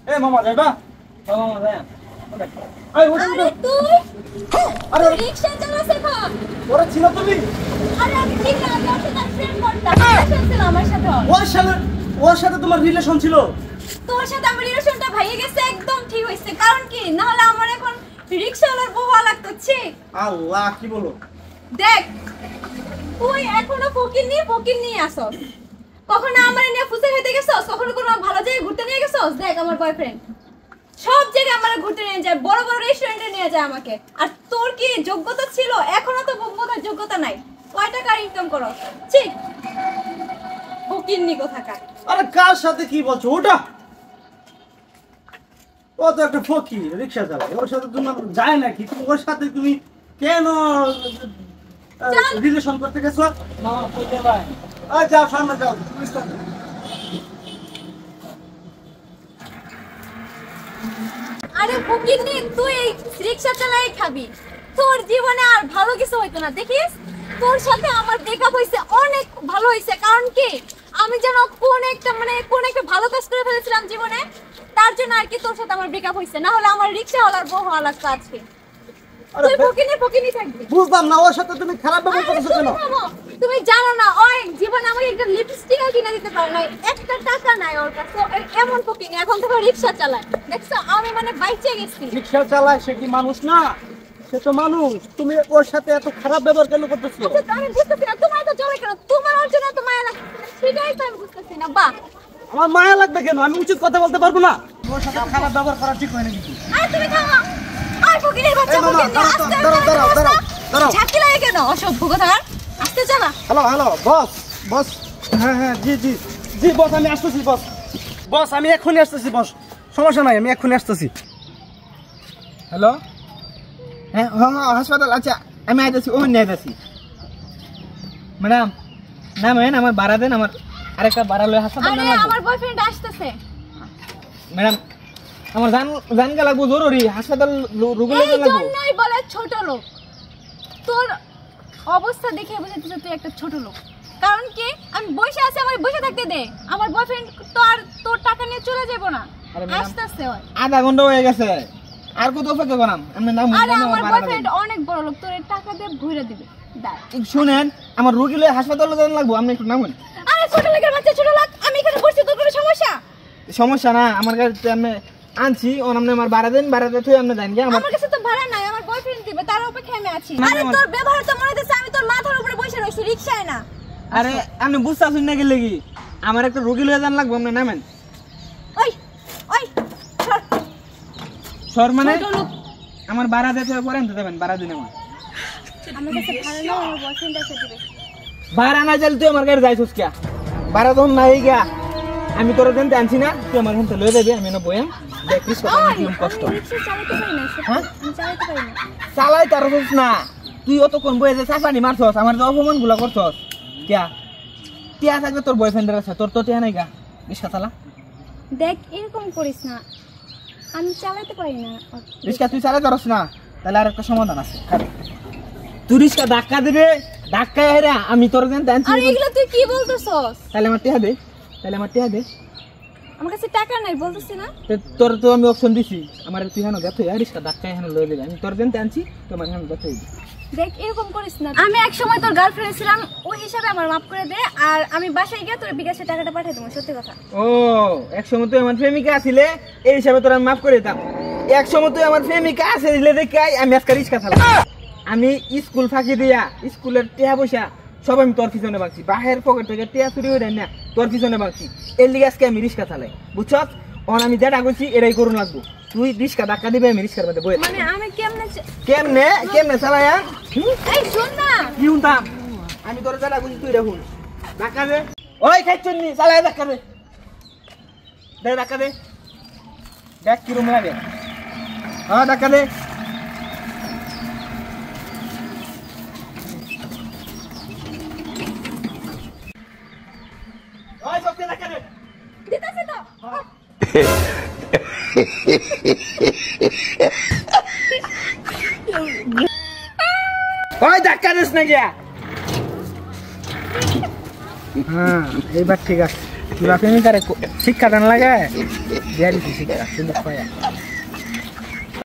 এ মামা যাইবা? মামা যাই। আরে ওটা আরে তুই আরে রিকশা চালাছিস না? ওরা ছিল তুমি? আরে আমি ঠিক না, আমি ওর সাথে ফ্রেন্ড করতাম। ছিল আমার সাথে। ওর সাথে তোমার রিলেশন ছিল? তোর সাথে আমার রিলেশনটা ভাইয়ে গেছে, একদম ঠিক হইছে। কারণ কি, না হলে আমার এখন রিকশাওয়ালার বউ হওয়া লাগতো। ছি আল্লাহ, কি বলো? দেখ, তুই এখনো ফকির নিয়ে আসস। কখনো আমার নিয়ে ফুসে খেতে গেছস? কখনো কোনো ভালো জায়গায় ঘুরতে নিয়ে গেছস? দেখ আমার বয়ফ্রেন্ড সব জায়গায় আমার ঘুরতে নিয়ে যায়, বড় বড় রেস্টুরেন্টে নিয়ে যায় আমাকে। আর তোর কি যোগ্যতা ছিল? এখনো তো বোঝার যোগ্যতা নাই। কয় টাকা ইনকাম করো? ছি ফকিরনি কোথাকার। আরে কার সাথে কি বলছো? ওটা ও তো একটা ফকির, রিকশা চালায়। ওর সাথে তোমার যায় নাকি? ওর সাথে তুমি কেন রিলেশন করতে গেছো? মামা কইতে ভাই, যাও সামনে যাও। আরে ফকিরনি, তুই এই রিকশা চালাই খাবি? তোর জীবনে আর ভালো কিছু হইতো না। দেখিস, তোর সাথে আমার ব্রেকআপ হইছে, অনেক ভালো হইছে। কারণ কি, আমি যেন কোন একটা ভালো কাজ করে ফেলেছিলাম জীবনে, তার জন্য আর কি তোর সাথে আমার ব্রেকআপ হইছে। না হলে আমার রিকশাওয়ালার বউ হওয়া লাগতো আজকে। তুই ফকিরনি থাকবি। বুঝলাম না, ওর সাথে তুমি খারাপ ব্যবহার করছো কেন? তুমি জানো না, ওই জীবনে আমাকে একটা লিপস্টিকও কিনে দিতে পারে না, একটা টাকা নাই ওর কাছে। এমন ফকিরনি, এখন থেকে রিকশা চালায়। দেখছো, আমি মানে বাইচে গেছি। রিকশা চালায়, সে কি মানুষ না? সে তো মানুষ। তুমি ওর সাথে এত খারাপ ব্যবহার কেন করতেছো? আচ্ছা, আমি বুঝতেছি না তোমার এত জ্বলে কেন? তোমার ওর জন্য এত মায়া লাগছে, সেটাই তো আমি বুঝতেছি না। বাহ, আমার মায়া লাগবে কেন? আমি উচিত কথা বলতে পারবো না? ওর সাথে খারাপ ব্যবহার করা ঠিক হয় না কিন্তু। আরে তুমি থামো। আর ফকিরের বাচ্চা, ফকিরনি আস্তে দাঁড়াও। ঝাঁকি লাগে কেন? অসভ্য কোথাকার। আস্তে চালা। Hello boss. হ্যাঁ, জি বস, আমি আসতেছি বস আমি এক্ষুনি আসতেছি বস। সমস্যা নাই, আমি এক্ষুনি আসতেছি। হ্যালো, হ্যাঁ হাসপাতাল। আচ্ছা, আমি আইতেছি, ও নিয়ে আইতেছি। ম্যাডাম নামেন, আমার ভাড়া দেন, আমার আরেকটা ভাড়া লয়ে হাসপাতাল না আরে লাগবো। আমার বয়ফ্রেন্ড আসতেছে। ম্যাডাম আমার জান গা লাগবো, জরুরি হাসপাতাল রুগী এই লাগবো। জন্যই বলে ছোট লোক। তোর অবস্থা দেখে বুঝাইতেছে তুই একটা ছোট লোক। কারণ কি, আমি বসে আছি, আমার বসে থাকতে দে। আমার বয়ফ্রেন্ড তো আর তোর টাকা নিয়ে চলে যাব না, আরে ম্যাডাম, আসতেছে। ওই আধা ঘন্টা হয়ে গেছে, আর কত অপেক্ষা করাম? আপনি নাম আরে আমার বয়ফ্রেন্ড অনেক বড় লোক, তোর এই টাকা দিয়ে ঘুরে দিবে। দাঁড়া, শুনেন, আমার রুগী লয়ে হাসপাতালে যান লাগবো, আপনি একটু নামুন। আরে ছোট লোকের বাচ্চা, ছোট লোক, আমি এখানে বসে, তোর কোনো সমস্যা? সমস্যা না, আমার কাছে আমি আনছি, ও আপনি আমার ভাড়া দেন, ভাড়াতে তুই আপনি জান গিয়ে। আমার কাছে তো ভাড়া নাই, আমার বয়ফ্রেন্ড দিবে, তার অপেক্ষায় আমি আছি। না, আরে আমার- তোর ব্যবহার তো মনে হচ্ছে আমি তোর মাথার উপরে বসে রইছি, রিকশায় না। আরে আপনি বুঝতে আসুন না গেলে কি, আমার একটা রুগী লয়ে যান লাগবো, আপনি নামেন। ওই সর। সর মানে ছোট লোক। আমার ভাড়া দিতে পরে আনতে দেবেন, ভাড়া দিন আমার। আমার কাছে ভাড়া নাই, আমার বয়ফ্রেন্ড এসে দিবে। ভাড়া না চাইলে তুই আমার গাড়ি যাইছিস কিয়া? ভাড়া তখন নাই গিয়া, আমি তোর দেনতে আনছি না, তুই আমার এখান থেকে লয়ে যাবি, আমি না বয়াম দেখিস কত কিরকম কষ্ট। আমি রিকশা চালাতে পারি না, সত্যি। হ্যাঁ? আমি চালাতে পারি না। চালাই তার হচ্ছিস না, তুই অতক্ষণ বয়ে যে চাপানি মারছস, আমার যে অপমান গুলা করছস কিয়া? টিয়া থাকবে তোর বয়ফ্রেন্ডের আছে, তোর তো টিয়া নাই গা, রিক্সা চালা। দেখ, এরকম করিস না, আমি চালাতে পারি না। রিক্সা তুই চালাই পারস না, তাহলে আর একটা সমাধান আছে। তুই রিক্সা ধাক্কা দিবে, ধাক্কায় হেরা আমি তোর দেনতে আনছি, আরে এগুলো তুই কি বলতেছস? তাহলে আমার টিয়া দে, তাহলে আমার টিয়া দে। আমার কাছে টাকা নাই, বলতেছি না। তোর তো আমি অপশন দিছি, আমার তুই হেন দেখো রিক্সা ধাক্কায় হেন লয়ে দেবে, আমি তোর দেনতে আনছি, তোমার হেন দেখো। দেখ, এরকম করিস না। আমি এক সময় তোর গার্লফ্রেন্ড ছিলাম, ওই হিসাবে আমার মাফ করে দে। আর আমি বাসায় গিয়ে তোর বিকাশে টাকাটা পাঠিয়ে দেবো, সত্যি কথা। ও, এক সময় তুই আমার প্রেমিকা আছিলে, এই হিসাবে তোর আমি মাফ করে দিতাম। এক সময় তুই আমার প্রেমিকা আসলে দেখে আমি আজকে রিক্সা চালাম। আমি স্কুল ফাঁকি দিয়া, স্কুলের টিয়া পয়সা সব আমি তোর পিছনে বাঁচছি, বাহের পকেট থেকে টিয়া চুরি হয়ে না, তোর পিছনে বাঁচছি। এর লিগে আজকে আমি রিক্সা চালাই, বুঝছস? অন আমি যেটা করছি এটাই করুন লাগবো। তুই রিক্সা ধাক্কা দিবে, আমি রিক্সার মধ্যে বই। মানে আমি কেমনে কেমনে চালায়া? এই শোন না, কি শুনতাম? আমি তোর যেটা করছি তুই দেখুন, ধাক্কা দে। ওই খাইছুন নি, চালায়া ধাক্কা দে, দে ধাক্কা দে, দেখ কিরম লাগে। হ্যাঁ ধাক্কা দে। ওই সত্যি ধাক্কা দে। দিতাছি তো। ওই ধাক্কা দিস না গিয়া। হ্যাঁ, এইবার ঠিক আছে। কিবা প্রেমিকারে শিক্ষা দান লাগে দিয়া দিছি শিক্ষা সুন্দর পায়া